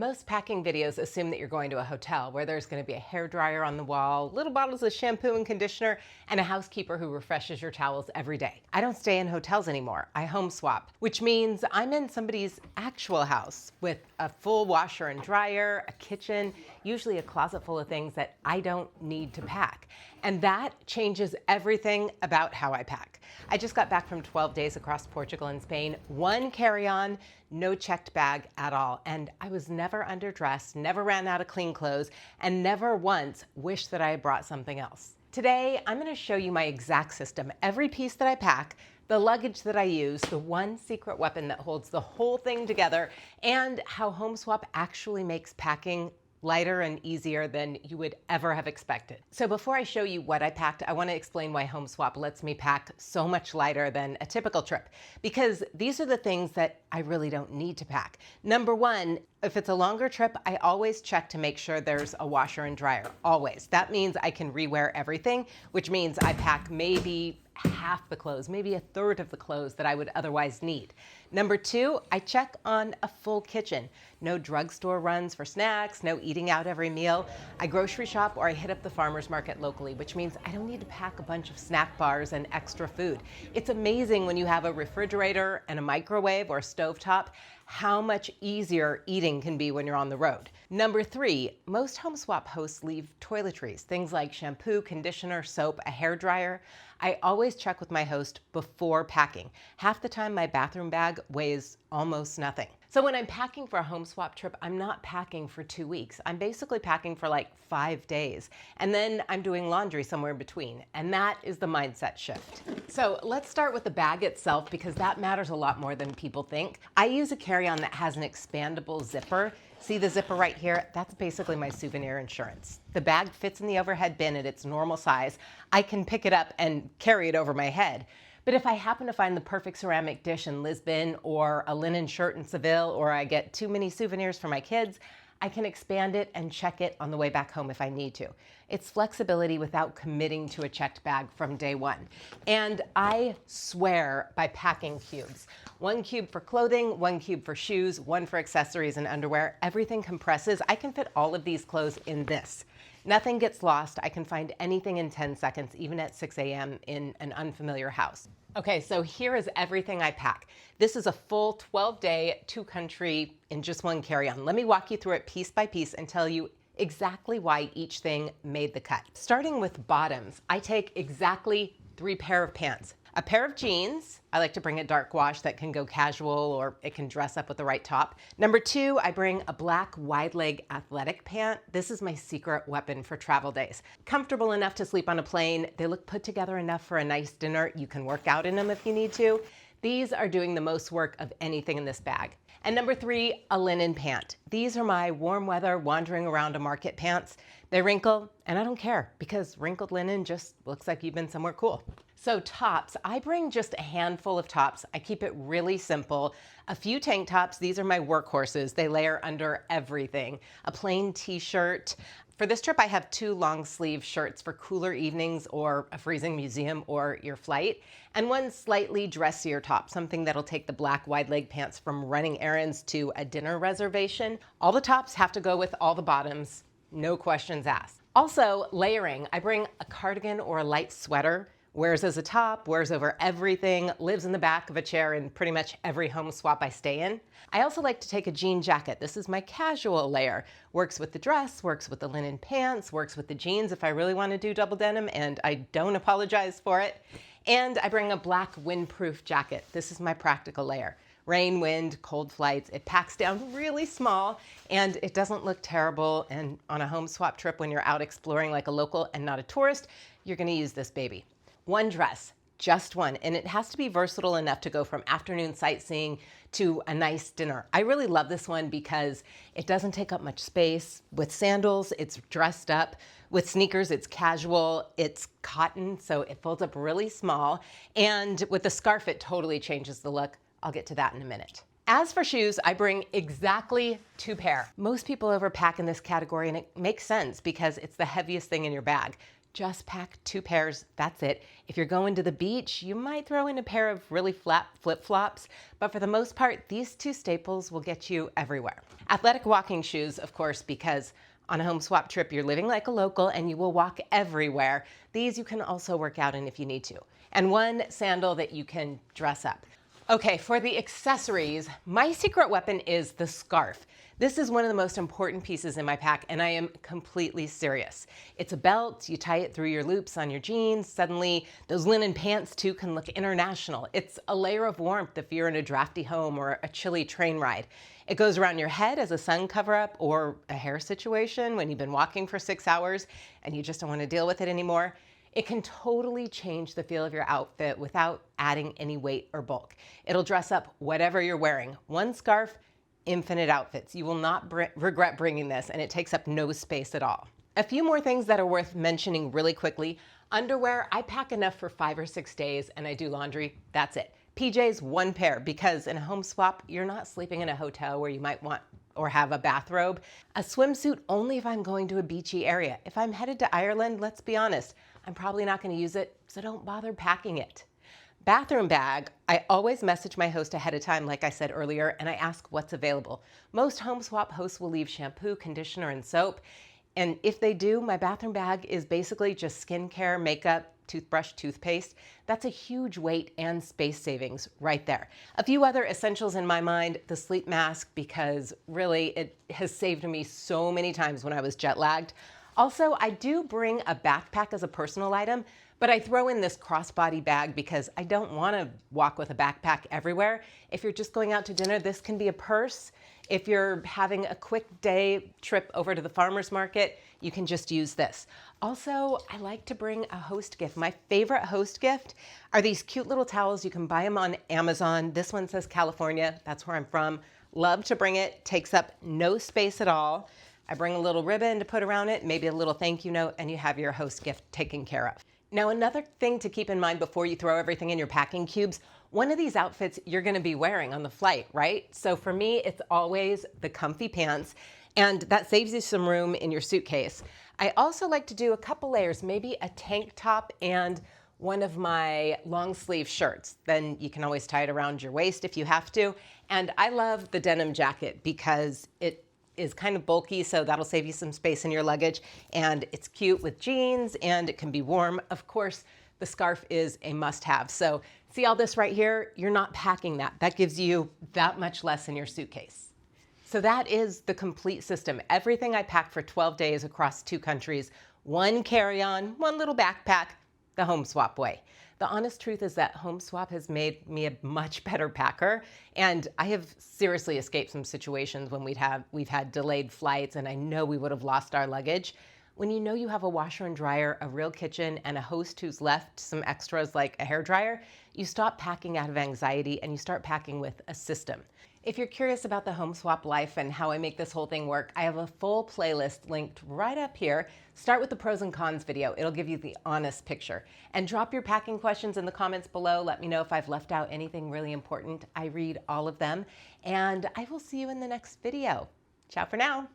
Most packing videos assume that you're going to a hotel where there's going to be a hairdryer on the wall, little bottles of shampoo and conditioner, and a housekeeper who refreshes your towels every day. I don't stay in hotels anymore. I home swap, which means I'm in somebody's actual house with a full washer and dryer, a kitchen, usually a closet full of things that I don't need to pack. And that changes everything about how I pack. I just got back from 12 days across Portugal and Spain, one carry-on, no checked bag at all. And I was never underdressed, never ran out of clean clothes, and never once wished that I had brought something else. Today, I'm going to show you my exact system, every piece that I pack, the luggage that I use, the one secret weapon that holds the whole thing together, and how home swap actually makes packing lighter and easier than you would ever have expected. So before I show you what I packed, I want to explain why home swap lets me pack so much lighter than a typical trip, because these are the things that I really don't need to pack. Number one, if it's a longer trip, I always check to make sure there's a washer and dryer, always. That means I can rewear everything, which means I pack maybe half the clothes, maybe a third of the clothes that I would otherwise need. Number two, I check on a full kitchen. No drugstore runs for snacks, no eating out every meal. I grocery shop or I hit up the farmer's market locally, which means I don't need to pack a bunch of snack bars and extra food. It's amazing when you have a refrigerator and a microwave or a stovetop, how much easier eating can be when you're on the road. Number three, most home swap hosts leave toiletries, things like shampoo, conditioner, soap, a hairdryer. I always check with my host before packing. Half the time my bathroom bag weighs almost nothing. So when I'm packing for a home swap trip, I'm not packing for 2 weeks. I'm basically packing for like 5 days. And then I'm doing laundry somewhere in between. And that is the mindset shift. So let's start with the bag itself, because that matters a lot more than people think. I use a carry-on that has an expandable zipper. See the zipper right here? That's basically my souvenir insurance. The bag fits in the overhead bin at its normal size. I can pick it up and carry it over my head. But if I happen to find the perfect ceramic dish in Lisbon or a linen shirt in Seville, or I get too many souvenirs for my kids, I can expand it and check it on the way back home if I need to. It's flexibility without committing to a checked bag from day one. And I swear by packing cubes. 1 cube for clothing, 1 cube for shoes, 1 for accessories and underwear. Everything compresses. I can fit all of these clothes in this. Nothing gets lost. I can find anything in 10 seconds, even at 6 a.m. in an unfamiliar house. Okay, so here is everything I pack. This is a full 12-day, 2-country in just one carry-on. Let me walk you through it piece by piece and tell you exactly why each thing made the cut. Starting with bottoms, I take exactly 3 pair of pants. A pair of jeans. I like to bring a dark wash that can go casual, or it can dress up with the right top. Number 2, I bring a black wide leg athletic pant. This is my secret weapon for travel days. Comfortable enough to sleep on a plane. They look put together enough for a nice dinner. You can work out in them if you need to. These are doing the most work of anything in this bag. And number 3, a linen pant. These are my warm weather wandering around a market pants. They wrinkle, and I don't care, because wrinkled linen just looks like you've been somewhere cool. So tops, I bring just a handful of tops. I keep it really simple. A few tank tops, these are my workhorses. They layer under everything. A plain t-shirt. For this trip, I have 2 long sleeve shirts for cooler evenings or a freezing museum or your flight, and 1 slightly dressier top, something that'll take the black wide leg pants from running errands to a dinner reservation. All the tops have to go with all the bottoms, no questions asked. Also, layering. I bring a cardigan or a light sweater. Wears as a top, wears over everything, lives in the back of a chair in pretty much every home swap I stay in. I also like to take a jean jacket. This is my casual layer. Works with the dress, works with the linen pants, works with the jeans if I really want to do double denim, and I don't apologize for it. And I bring a black windproof jacket. This is my practical layer. Rain, wind, cold flights. It packs down really small, and it doesn't look terrible. And on a home swap trip, when you're out exploring like a local and not a tourist, you're going to use this baby. 1 dress, just 1, and it has to be versatile enough to go from afternoon sightseeing to a nice dinner. I really love this one because it doesn't take up much space. With sandals, it's dressed up. With sneakers, it's casual. It's cotton, so it folds up really small. And with the scarf, it totally changes the look. I'll get to that in a minute. As for shoes, I bring exactly 2 pair. Most people overpack in this category, and it makes sense because it's the heaviest thing in your bag. Just pack 2 pairs, that's it. If you're going to the beach, you might throw in a pair of really flat flip-flops, but for the most part, these 2 staples will get you everywhere. Athletic walking shoes, of course, because on a home swap trip, you're living like a local and you will walk everywhere. These you can also work out in if you need to. And 1 sandal that you can dress up. Okay, for the accessories, my secret weapon is the scarf. This is one of the most important pieces in my pack, and I am completely serious. It's a belt, you tie it through your loops on your jeans, suddenly those linen pants too can look international. It's a layer of warmth if you're in a drafty home or a chilly train ride. It goes around your head as a sun cover-up or a hair situation when you've been walking for 6 hours and you just don't want to deal with it anymore. It can totally change the feel of your outfit without adding any weight or bulk. It'll dress up whatever you're wearing. 1 scarf, infinite outfits. You will not regret bringing this, and it takes up no space at all. A few more things that are worth mentioning really quickly. Underwear, I pack enough for 5 or 6 days, and I do laundry. That's it. PJs, 1 pair, because in a home swap, you're not sleeping in a hotel where you might want or have a bathrobe. A swimsuit only if I'm going to a beachy area. If I'm headed to Ireland, let's be honest, I'm probably not going to use it, so don't bother packing it. Bathroom bag, I always message my host ahead of time, like I said earlier, and I ask what's available. Most home swap hosts will leave shampoo, conditioner, and soap. And if they do, my bathroom bag is basically just skincare, makeup, toothbrush, toothpaste. That's a huge weight and space savings right there. A few other essentials in my mind, the sleep mask, because really it has saved me so many times when I was jet lagged. Also, I do bring a backpack as a personal item, but I throw in this crossbody bag because I don't want to walk with a backpack everywhere. If you're just going out to dinner, this can be a purse. If you're having a quick day trip over to the farmer's market, you can just use this. Also, I like to bring a host gift. My favorite host gift are these cute little towels. You can buy them on Amazon. This one says California. That's where I'm from. Love to bring it. Takes up no space at all. I bring a little ribbon to put around it, maybe a little thank you note, and you have your host gift taken care of. Now, another thing to keep in mind before you throw everything in your packing cubes, one of these outfits you're going to be wearing on the flight, right? So for me, it's always the comfy pants, and that saves you some room in your suitcase. I also like to do a couple layers, maybe a tank top and one of my long sleeve shirts. Then you can always tie it around your waist if you have to. And I love the denim jacket because it is kind of bulky, so that'll save you some space in your luggage, and it's cute with jeans and it can be warm. Of course, the scarf is a must-have. So see all this right here? You're not packing that. That gives you that much less in your suitcase. So that is the complete system. Everything I pack for 12 days across 2 countries, 1 carry-on, 1 little backpack, the home swap way. The honest truth is that home swap has made me a much better packer, and I have seriously escaped some situations when we've had delayed flights and I know we would have lost our luggage. When you know you have a washer and dryer, a real kitchen, and a host who's left some extras like a hairdryer, you stop packing out of anxiety and you start packing with a system. If you're curious about the home swap life and how I make this whole thing work, I have a full playlist linked right up here. Start with the pros and cons video. It'll give you the honest picture. And drop your packing questions in the comments below. Let me know if I've left out anything really important. I read all of them. And I will see you in the next video. Ciao for now.